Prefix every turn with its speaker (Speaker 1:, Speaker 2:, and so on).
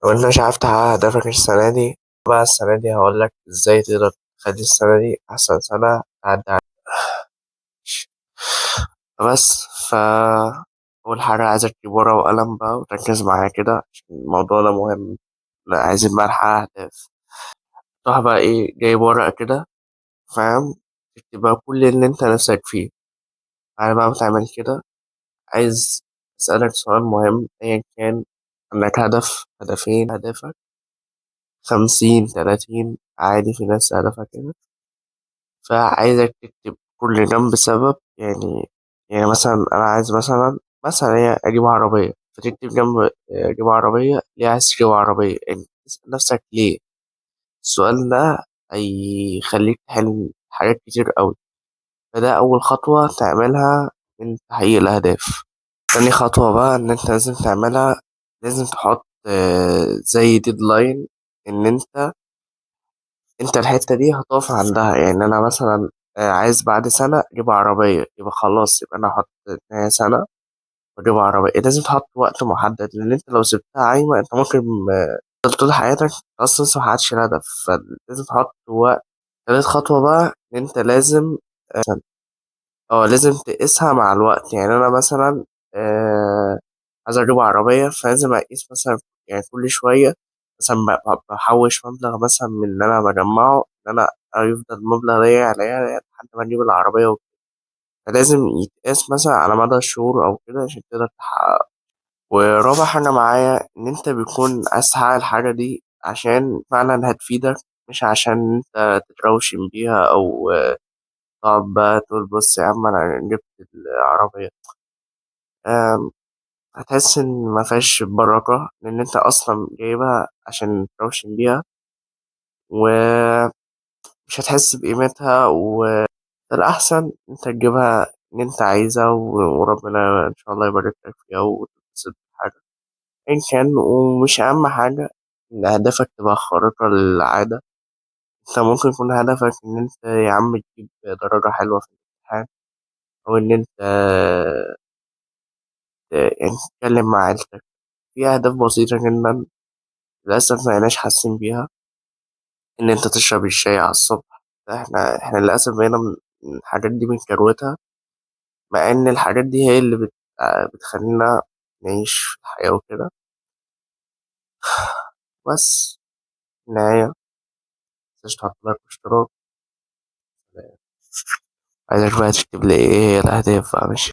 Speaker 1: لو انت مش عارف تحقق هدفك السنة دي، بقى السنة دي هقول لك ازاي تقدر تخلي السنة دي أحسن سنة تعدي عليك. بس أول حاجة عايزك تجيب ورقة وقلم بقى وتركز معايا كده عشان الموضوع ده مهم. لا، عايزين بقى نحقق أهداف. تروح بقى إيه جايب ورقة كده، فاهم؟ تكتب بقى كل اللي انت نفسك فيه. أنا بقى بتعمل كده. عايز أسألك سؤال مهم أيا كان. عندك هدف، هدفين، هدفك 50، 30، عادي، في ناس هدفها كده. فعايزك تكتب كل جنب سبب، يعني مثلا أنا عايز مثلا هي أجيب عربية، فتكتب جنب أجيب عربية، ليه عايز تجيب عربية؟ يعني تسأل نفسك ليه. السؤال ده هيخليك تحل حاجات كتير أوي. فده أول خطوة تعملها من تحقيق الأهداف. تاني خطوة بقى إن أنت لازم تعملها، لازم تحط زي ديدلاين. إن أنت الحتة دي هتقف عندها. يعني أنا مثلا عايز بعد سنة أجيب عربية، يبقى خلاص، يبقى أنا هحط سنة وأجيب عربية. لازم تحط وقت محدد، لأن أنت لو سبتها عايمة أنت ممكن طول حياتك أصلا لسه محققتش الهدف. فلازم تحط وقت. تالت خطوة بقى إن أنت لازم تقيسها مع الوقت. يعني انا مثلا عايز اجيب عربية، فلازم اقيس مثلا يعني كل شوية. مثلا بحوش مبلغ مثلا من اللي انا بجمعه، ان انا يفضل المبلغ ده يعلى لحد ما اجيب العربية وكده. فلازم يتقاس مثلا على مدى الشهور او كده عشان تقدر تحقق. ورابع حاجة معايا ان انت بيكون عايز تحقق الحاجة دي عشان فعلا هتفيدك، مش عشان انت تتروشن بيها او تقعد بقى تقول بص يا عم انا جبت العربية. آم، هتحس إن مفيهاش بركة، لأن أنت أصلا جايبها عشان تروشن بيها، ومش هتحس بقيمتها. والأحسن أنت تجيبها إن أنت عايزها، وربنا إن شاء الله يبارك لك فيها وتتبسط بحاجة إن كان. ومش أهم حاجة إن أهدافك تبقى خارقة للعادة. أنت ممكن يكون هدفك إن أنت يا عم تجيب درجة حلوة في الامتحان، أو إن أنت يعني تتكلم مع عيلتك. في أهداف بسيطة جدا للأسف ما بقيناش حاسين بيها. إن أنت تشرب الشاي على الصبح، ده إحنا للأسف بقينا من الحاجات دي بنكروتها، مع إن الحاجات دي هي اللي بتخلينا نعيش في الحياة وكده. بس في النهاية متنساش تحط لايك واشتراك. عايزك بقى تكتب لي إيه هي الأهداف بقى، ماشي؟